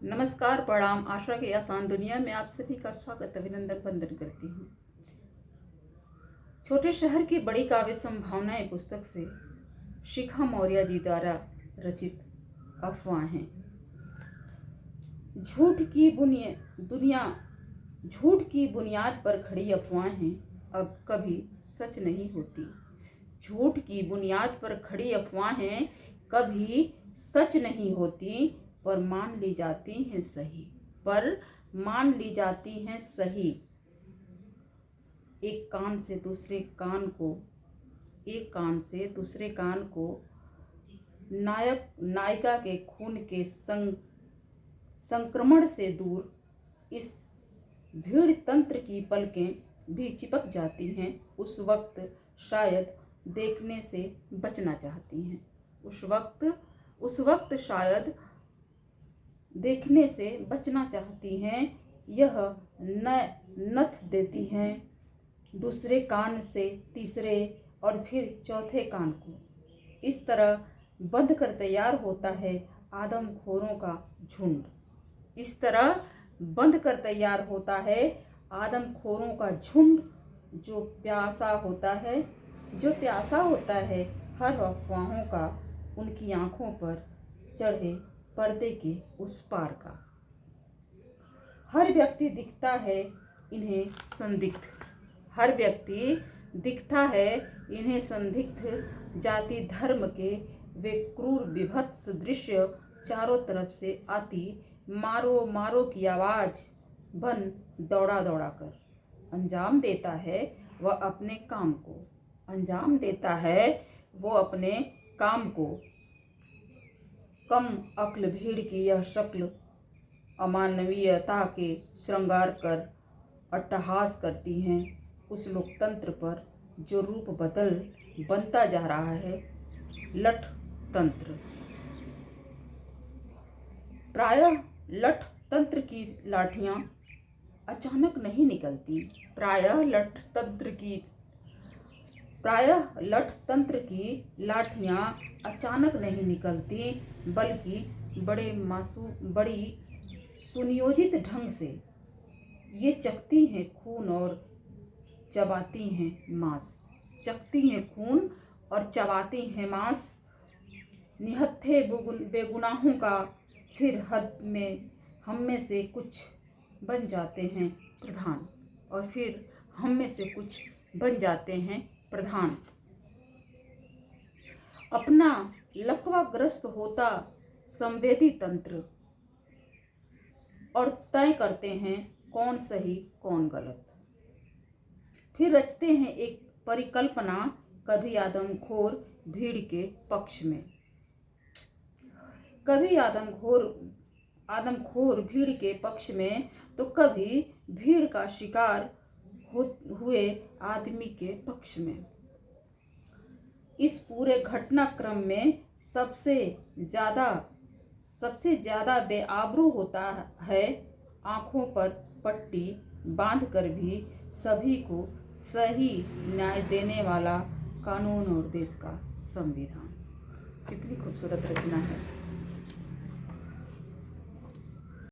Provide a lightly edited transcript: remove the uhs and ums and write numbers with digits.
नमस्कार, प्रणाम। आशा की आसान दुनिया में आप सभी का स्वागत अभिनंदन वंदन करती हूँ। छोटे शहर की बड़ी काव्य संभावनाएं पुस्तक से शिखा मौर्य जी द्वारा रचित अफवाहें। झूठ की बुनियाद पर खड़ी अफवाहें अब कभी सच नहीं होती। झूठ की बुनियाद पर खड़ी अफवाहें कभी सच नहीं होती, पर मान ली जाती हैं सही। एक कान से दूसरे कान को नायिका के खून के संक्रमण से दूर इस भीड़ तंत्र की पलकें भी चिपक जाती हैं। उस वक्त शायद देखने से बचना चाहती हैं। उस वक्त शायद देखने से बचना चाहती हैं। यह नथ देती हैं दूसरे कान से तीसरे और फिर चौथे कान को। इस तरह बंध कर तैयार होता है आदमखोरों का झुंड। जो प्यासा होता है हर अफवाहों का, उनकी आंखों पर चढ़े पर्दे के उस पार का। हर व्यक्ति दिखता है इन्हें संदिग्ध। जाति धर्म के वे क्रूर विभत्स दृश्य चारों तरफ से आती मारो मारो की आवाज बन दौड़ा कर अंजाम देता है वह अपने काम को। कम अक्ल भीड़ की यह शक्ल अमानवीयता के श्रृंगार कर अट्टहास करती हैं उस लोकतंत्र पर जो रूप बनता जा रहा है लठ तंत्र। प्रायः लठ तंत्र की लाठियां अचानक नहीं निकलती। बल्कि बड़ी सुनियोजित ढंग से ये चखती हैं खून और चबाती हैं मांस। निहत्थे बेगुनाहों का फिर हम में से कुछ बन जाते हैं प्रधान। अपना लकवाग्रस्त होता संवेदी तंत्र और तय करते हैं कौन सही कौन गलत। फिर रचते हैं एक परिकल्पना, कभी आदमखोर भीड़ के पक्ष में, तो कभी भीड़ का शिकार हुए आदमी के पक्ष में। इस पूरे घटनाक्रम में सबसे ज्यादा बेआबरू होता है आंखों पर पट्टी बांधकर भी सभी को सही न्याय देने वाला कानून और देश का संविधान। कितनी खूबसूरत रचना है।